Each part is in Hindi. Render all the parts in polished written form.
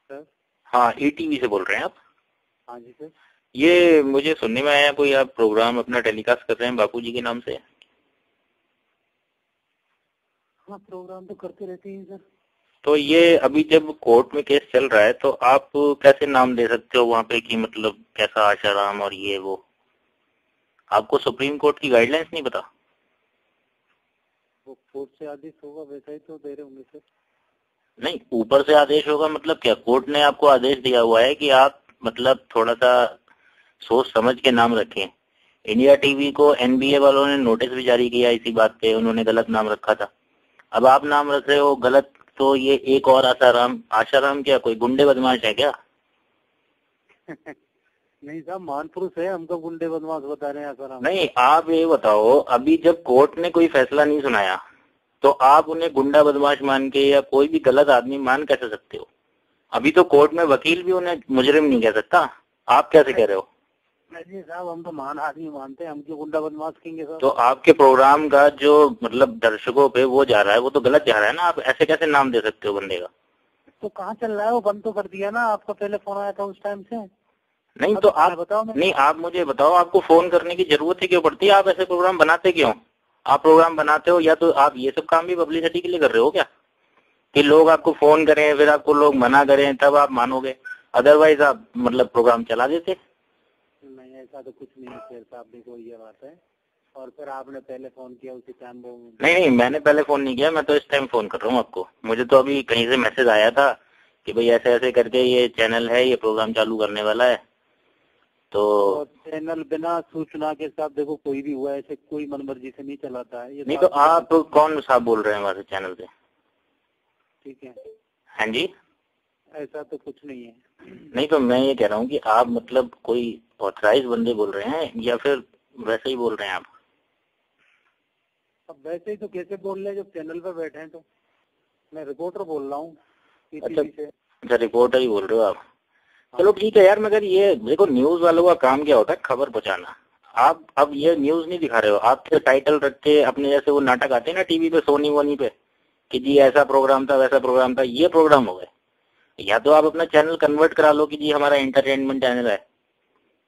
सर। हाँ, ईटीवी से बोल रहे हैं आप? हाँ जी सर। ये मुझे सुनने में आया कोई आप प्रोग्राम अपना टेलीकास्ट कर रहे हैं बापू जी के नाम से। हाँ, प्रोग्राम तो करते रहते हैं सर। तो ये अभी जब कोर्ट में केस चल रहा है तो आप कैसे नाम दे सकते हो वहाँ पे कि मतलब कैसा आशाराम और ये वो? आपको सुप्रीम कोर्ट की गाइडलाइंस नहीं पता? वो कोर्ट से आदेश होगा वैसा ही तो दे रहे होंगे सर। नहीं, ऊपर से आदेश होगा मतलब क्या? कोर्ट ने आपको आदेश दिया हुआ है कि आप मतलब थोड़ा सा सोच समझ के नाम रखें। इंडिया टीवी को एनबीए वालों ने नोटिस भी जारी किया इसी बात पे, उन्होंने गलत नाम रखा था। अब आप नाम रख रहे हो गलत, तो ये एक और आशाराम। आशाराम क्या कोई गुंडे बदमाश है क्या? नहीं साहब, महान पुरुष है, हमको गुंडे बदमाश बता रहे हैं सर हम। नहीं, आप ये बताओ, अभी जब कोर्ट ने कोई फैसला नहीं सुनाया तो आप उन्हें गुंडा बदमाश मान के या कोई भी गलत आदमी मान कैसे सकते हो? अभी तो कोर्ट में वकील भी उन्हें मुजरिम नहीं कह सकता, आप कैसे कह रहे हो? नहीं साहब, हम तो महान आदमी मानते हैं, हम क्यों गुंडा बदमाश कहेंगे सर। तो आपके प्रोग्राम का जो मतलब दर्शकों पे वो जा रहा है वो तो गलत जा रहा है ना, आप ऐसे कैसे नाम दे सकते हो बंदे का? तो कहाँ चल रहा है, वो बंद तो कर दिया ना, आपका पहले फोन आया था उस टाइम से। नहीं तो आप बताओ। नहीं, आप मुझे बताओ, आपको फोन करने की जरूरत ही क्यों पड़ती है? आप ऐसे प्रोग्राम बनाते क्यों? आप प्रोग्राम बनाते हो या तो आप ये सब काम भी पब्लिसिटी के लिए कर रहे हो क्या, कि लोग आपको फोन करें फिर आपको लोग मना करें तब आप मानोगे? अदरवाइज आप मतलब प्रोग्राम चला देते। नहीं, ऐसा तो कुछ नहीं है शेर साहब, देखो ये बात है। और फिर आपने पहले फोन किया उसी टाइम वो। नहीं, मैंने पहले फोन नहीं किया, मैं तो इस टाइम फोन कर रहा हूँ आपको। मुझे तो अभी कहीं से मैसेज आया था कि भाई ऐसे ऐसे करके ये चैनल है, ये प्रोग्राम चालू करने वाला है। तो चैनल बिना सूचना के साथ देखो कोई भी हुआ ऐसे कोई मनमर्जी से नहीं चलाता है ये। नहीं तो आप कौन साहब बोल रहे हैं हमारे चैनल पे? ठीक है। हाँ जी। ऐसा तो कुछ नहीं है। नहीं तो मैं ये कह रहा हूँ कि आप मतलब कोई ऑथराइज बंदे बोल रहे हैं या फिर वैसे ही बोल रहे हैं आप? अब वैसे ही तो कैसे बोल रहे हैं जब चैनल पर बैठे हैं तो। मैं रिपोर्टर बोल रहा हूँ अच्छा, रिपोर्टर ही बोल रहे हो आप? चलो ठीक है यार, मगर ये देखो न्यूज वालों का काम क्या होता है, खबर पहुंचाना। आप अब ये न्यूज नहीं दिखा रहे हो, आप तो टाइटल रख के अपने जैसे वो नाटक आते हैं ना टीवी पे, सोनी वोनी पे, कि जी ऐसा प्रोग्राम था वैसा प्रोग्राम था, ये प्रोग्राम हो गए। या तो आप अपना चैनल कन्वर्ट करा लो कि जी हमारा एंटरटेनमेंट चैनल है,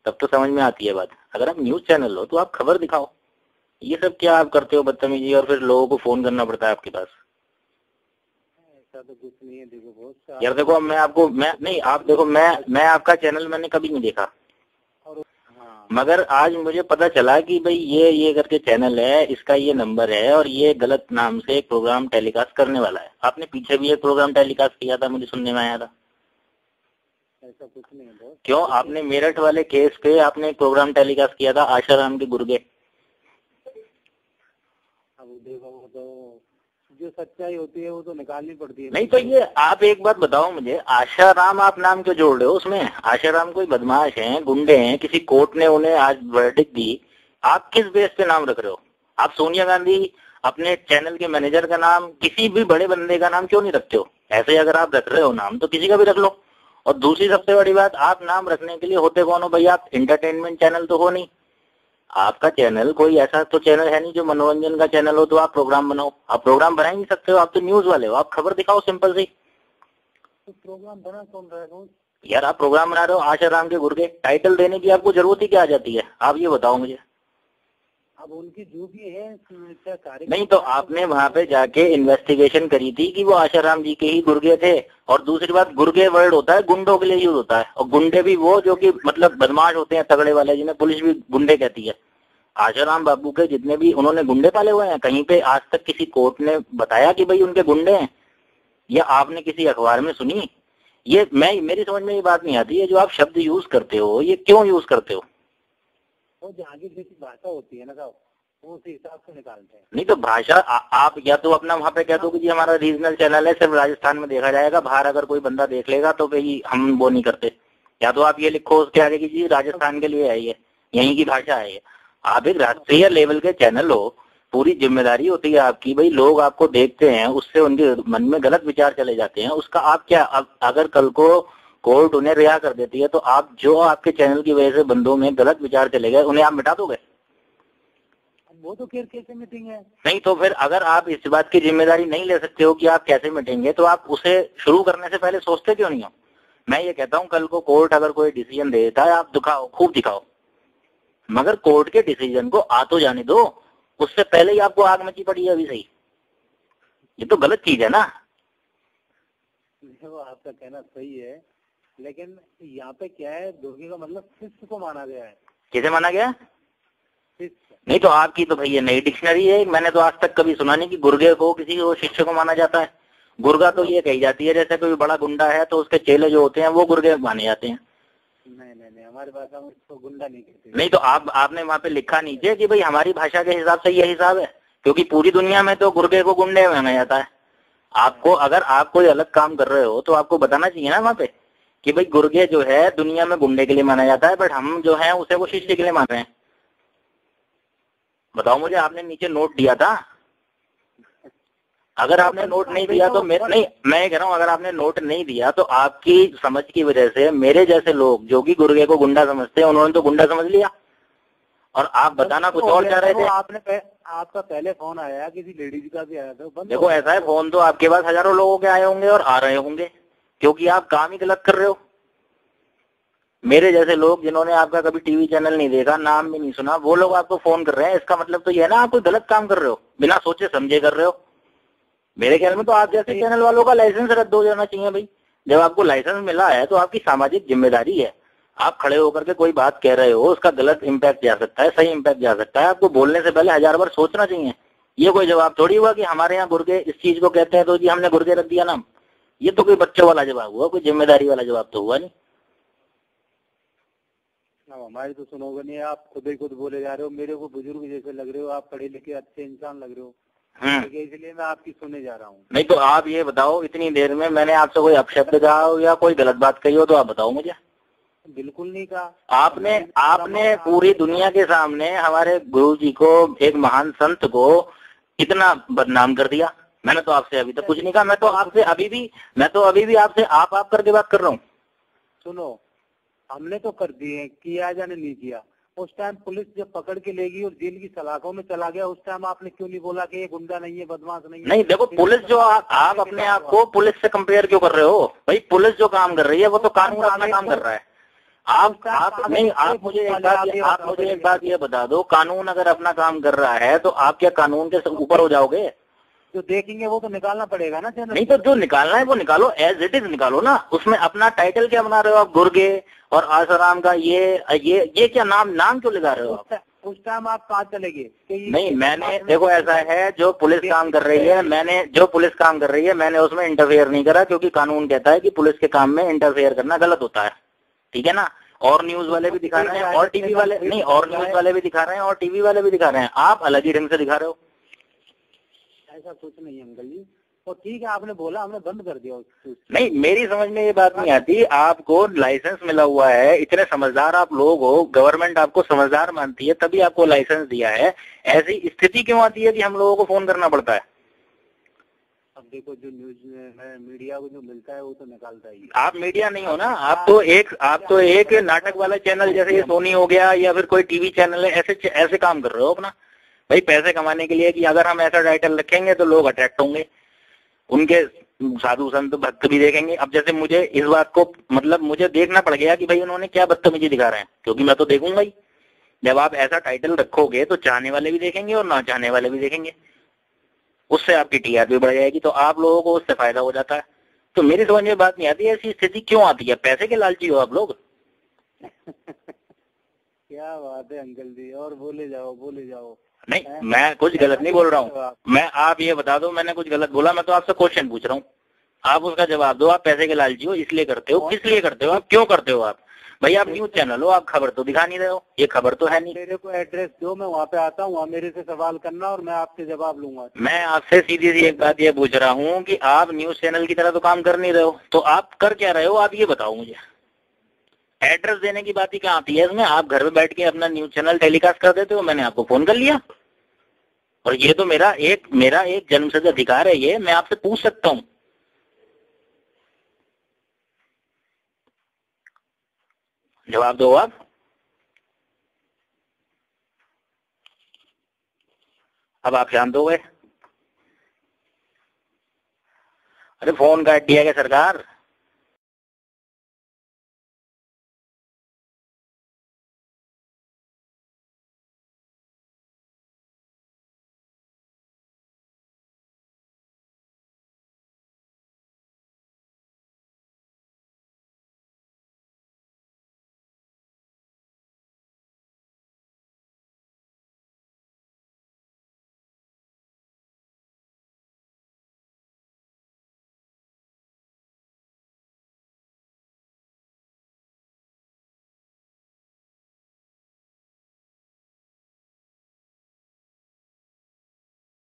तब तो समझ में आती है बात। अगर आप न्यूज चैनल हो तो आप खबर दिखाओ। ये सब क्या आप करते हो बदतमीजी, और फिर लोगों को फोन करना पड़ता है आपके पास। ऐसा तो कुछ नहीं है, देखो बहुत यार देखो, मैं नहीं, आप देखो, मैं आपका चैनल मैंने कभी नहीं देखा, मगर आज मुझे पता चला कि भाई ये करके चैनल है, इसका ये नंबर है और ये गलत नाम से एक प्रोग्राम टेलीकास्ट करने वाला है। आपने पीछे भी एक प्रोग्राम टेलीकास्ट किया था, मुझे सुनने में आया था। ऐसा कुछ नहीं है। क्यों? आपने मेरठ वाले केस पे आपने एक प्रोग्राम टेलीकास्ट किया था, आशाराम के गुर्गे। अब देखो, वो तो जो सच्चाई होती है वो तो निकालनी पड़ती है। नहीं तो ये आप एक बात बताओ मुझे, आशाराम आप नाम क्यों जोड़ रहे हो उसमें? आशाराम कोई बदमाश हैं, गुंडे हैं, किसी कोर्ट ने उन्हें आज वर्डिक्ट दी, आप किस बेस पे नाम रख रहे हो? आप सोनिया गांधी अपने चैनल के मैनेजर का नाम, किसी भी बड़े बंदे का नाम क्यों नहीं रखते हो? ऐसे अगर आप रख रहे हो नाम तो किसी का भी रख लो। और दूसरी सबसे बड़ी बात, आप नाम रखने के लिए होते कौन हो भाई? आप एंटरटेनमेंट चैनल तो हो नहीं। आपका चैनल कोई ऐसा तो चैनल है नहीं जो मनोरंजन का चैनल हो, तो आप प्रोग्राम बनाओ। आप प्रोग्राम बना ही नहीं सकते हो, आप तो न्यूज वाले हो, आप खबर दिखाओ सिंपल सी। तो प्रोग्राम बना कौन रहा है? यार आप प्रोग्राम बना रहे हो आशाराम के गुर्गे, टाइटल देने की आपको जरूरत ही क्या आ जाती है? आप ये बताओ मुझे। अब उनकी जो भी है कार्य। नहीं तो आपने वहां पे जाके इन्वेस्टिगेशन करी थी कि वो आशाराम जी के ही गुर्गे थे। और दूसरी बात, गुर्गे वर्ड होता है गुंडों के लिए यूज होता है, और गुंडे भी वो जो कि मतलब बदमाश होते हैं, तगड़े वाले, जिन्हें पुलिस भी गुंडे कहती है। आशाराम बाबू के जितने भी उन्होंने गुंडे पाले हुए हैं, कहीं पे आज तक किसी कोर्ट ने बताया कि भाई उनके गुंडे हैं? या आपने किसी अखबार में सुनी? ये मेरी समझ में ये बात नहीं आती है, जो आप शब्द यूज करते हो ये क्यों यूज करते हो? तो जहाँ की जैसी भाषा होती है ना साहब, वो उसी हिसाब से निकालते हैं। नहीं तो भाषा आप या तो अपना वहाँ पे कह दो कि जी हमारा रीजनल चैनल है, सिर्फ राजस्थान में देखा जाएगा, बाहर अगर कोई बंदा देख लेगा तो भाई हम वो नहीं करते। या तो आप ये लिखो उसके आगे कि जी राजस्थान के लिए है, ये यहीं की भाषा है ये। आप एक राष्ट्रीय लेवल के चैनल हो, पूरी जिम्मेदारी होती है आपकी, भाई लोग आपको देखते हैं, उससे उनके मन में गलत विचार चले जाते हैं, उसका आप क्या, अगर कल को कोर्ट उन्हें रिहा कर देती है तो आप जो आपके चैनल की वजह से बंदों में गलत विचार चले गए उन्हें आप मिटा दोगे? वो तो फिर कैसे मीटिंग है? नहीं तो फिर अगर आप इस बात की जिम्मेदारी नहीं ले सकते हो कि आप कैसे मिटेंगे, तो आप उसे शुरू करने से पहले सोचते क्यों नहीं हो? मैं ये कहता हूँ कल को कोर्ट अगर कोई डिसीजन दे देता है आप दिखाओ, खूब दिखाओ, मगर कोर्ट के डिसीजन को आ तो जाने दो, उससे पहले ही आपको आग मची पड़ी है अभी सही, ये तो गलत चीज है ना। वो आपका कहना सही है, लेकिन यहाँ पे क्या है, दुर्गे का मतलब शिष्य को माना गया है। किसे माना गया? शिष्य। नहीं तो आपकी तो भैया नई डिक्शनरी है, मैंने तो आज तक कभी सुना नहीं कि गुर्गे को किसी को शिष्य को माना जाता है। गुर्गा तो ये कही जाती है जैसे कोई बड़ा गुंडा है तो उसके चेले जो होते हैं वो गुर्गे माने जाते हैं। नहीं, हमारी भाषा में इसको गुंडा नहीं कहते। नहीं तो आपने वहाँ पे लिखा नीचे कि भाई हमारी भाषा के हिसाब से ये हिसाब है, क्योंकि पूरी दुनिया में तो गुर्गे को गुंडे माना जाता है। आपको अगर आप कोई अलग काम कर रहे हो तो आपको बताना चाहिए ना वहाँ पे कि भाई गुर्गे जो है दुनिया में गुंडे के लिए माना जाता है, बट हम जो है उसे वो शिष्य के लिए मान रहे हैं। बताओ मुझे, आपने नीचे नोट दिया था? अगर आपने नोट नहीं दिया तो मैं ये कह रहा हूँ, अगर आपने नोट नहीं दिया तो आपकी समझ की वजह से मेरे जैसे लोग जो कि गुर्गे को गुंडा समझते हैं उन्होंने तो गुंडा समझ लिया, और आप बताना कुछ और चाह रहे थे। आपका पहले फोन आया, किसी लेडीज का भी आया था। देखो ऐसा है, फोन तो आपके पास हजारों लोगों के आए होंगे और आ रहे होंगे, क्योंकि आप काम ही गलत कर रहे हो। मेरे जैसे लोग जिन्होंने आपका कभी टीवी चैनल नहीं देखा, नाम भी नहीं सुना, वो लोग आपको फोन कर रहे हैं, इसका मतलब तो ये है ना आप कोई गलत काम कर रहे हो, बिना सोचे समझे कर रहे हो। मेरे ख्याल में तो आप जैसे चैनल वालों का लाइसेंस रद्द हो जाना चाहिए भाई। जब आपको लाइसेंस मिला है तो आपकी सामाजिक जिम्मेदारी है, आप खड़े होकर के कोई बात कह रहे हो, उसका गलत इम्पैक्ट जा सकता है, सही इम्पैक्ट जा सकता है, आपको बोलने से पहले 1000 बार सोचना चाहिए। ये कोई जवाब थोड़ी हुआ कि हमारे यहाँ गुर्गे इस चीज को कहते हैं तो जी हमने गुर्गे रख दिया नाम। ये तो कोई बच्चों वाला जवाब हुआ, कोई जिम्मेदारी वाला जवाब तो हुआ नहीं। हमारी तो सुनोगे नहीं, आप खुद ही खुद बोले जा रहे हो, मेरे को बुजुर्ग जैसे लग रहे हो, आप पढ़े लिखे अच्छे इंसान लग रहे हो, इसलिए मैं आपकी सुने जा रहा हूँ। नहीं तो आप ये बताओ, इतनी देर में मैंने आपसे कोई अपशब्द कहा हो या कोई गलत बात कही हो तो आप बताओ मुझे। बिल्कुल नहीं कहा। आपने पूरी दुनिया के सामने हमारे गुरु जी को, एक महान संत को इतना बदनाम कर दिया। मैंने तो आपसे अभी तक कुछ नहीं कहा, मैं तो अभी भी आपसे आप करके बात कर रहा हूँ। सुनो, हमने तो कर दिए, किया जाने नहीं किया। उस टाइम पुलिस जब पकड़ के लेगी और जेल की सलाखों में चला गया, उस टाइम आपने क्यों नहीं बोला कि ये गुंडा नहीं है, बदमाश नहीं है? नहीं देखो, पुलिस जो आप अपने आप को पुलिस से कंपेयर क्यों कर रहे हो भाई? पुलिस जो काम कर रही है वो तो कानून अपना काम कर रहा है। आप मुझे एक बात ये बता दो, कानून अगर अपना काम कर रहा है तो आप क्या कानून के ऊपर हो जाओगे? जो देखेंगे वो तो निकालना पड़ेगा ना चैनल। नहीं तो जो निकालना है वो निकालो, एज इट इज निकालो ना। उसमें अपना टाइटल क्या बना रहे हो आप? गुर्गे और आसाराम का ये क्या नाम क्यों लगा रहे हो आप? उस टाइम आप कहाँ चले गए? नहीं, मैंने देखो ऐसा है, जो पुलिस काम कर रही है मैंने उसमें इंटरफेयर नहीं करा, क्योंकि कानून कहता है कि पुलिस के काम में इंटरफेयर करना गलत होता है, ठीक है ना। और न्यूज वाले भी दिखा रहे हैं और टीवी वाले नहीं, और न्यूज वाले भी दिखा रहे हैं और टीवी वाले भी दिखा रहे हैं, आप अलग ही ढंग से दिखा रहे हो। ऐसा कुछ नहीं है अंकल जी, और ठीक है आपने बोला, हमने बंद कर दिया। नहीं, मेरी समझ में ये बात नहीं आती, आपको लाइसेंस मिला हुआ है, इतने समझदार आप लोग हो, गवर्नमेंट आपको समझदार मानती है तभी आपको लाइसेंस दिया है, ऐसी स्थिति क्यों आती है कि हम लोगों को फोन करना पड़ता है? अब देखो, जो न्यूज मीडिया को जो मिलता है वो तो निकालता ही है। आप मीडिया नहीं हो ना, आप तो एक नाटक वाला चैनल जैसे ये सोनी हो गया या फिर कोई टीवी चैनल है, ऐसे काम कर रहे हो अपना भाई, पैसे कमाने के लिए कि अगर हम ऐसा टाइटल रखेंगे तो लोग अट्रैक्ट होंगे, उनके साधु संत भक्त भी देखेंगे। अब जैसे मुझे इस बात को मतलब मुझे देखना पड़ गया कि भाई उन्होंने क्या बदतमीजी दिखा रहे हैं, क्योंकि मैं तो देखूंगा ही। जब आप ऐसा टाइटल रखोगे तो चाहने वाले भी देखेंगे और ना चाहने वाले भी देखेंगे, उससे आपकी टीआरपी बढ़ जाएगी, तो आप लोगों को उससे फायदा हो जाता है। तो मेरी समझ में बात नहीं आती ऐसी स्थिति क्यों आती है, पैसे के लालची हो आप लोग। क्या बात है अंकल जी, और बोले जाओ। नहीं, मैं कुछ गलत नहीं बोल रहा हूँ, आप ये बता दो मैंने कुछ गलत बोला? मैं तो आपसे क्वेश्चन पूछ रहा हूँ, आप उसका जवाब दो। आप पैसे के लालची हो इसलिए करते हो, किस लिए करते हो, आप क्यों करते हो? आप भाई आप न्यूज चैनल हो, आप खबर तो दिखा नहीं रहे हो, ये खबर तो है नहीं। मेरे को एड्रेस दो, मैं वहाँ पे आता हूँ, वहाँ मेरे से सवाल करना और मैं आपसे जवाब लूंगा। मैं आपसे सीधी सी एक बात ये पूछ रहा हूँ कि आप न्यूज चैनल की तरह तो काम कर नहीं रहे हो, तो आप कर क्या रहे हो? आप ये बताओ मुझे। एड्रेस देने की बात ही कहाँ आती है इसमें? आप घर में बैठ के अपना न्यूज चैनल टेलीकास्ट कर देते हो, मैंने आपको फोन कर लिया, और ये तो मेरा एक जन्मसिद्ध अधिकार है, ये मैं आपसे पूछ सकता हूँ। जवाब दो आप। अब आप शांत हो गए? अरे फोन काट दिया क्या सरकार?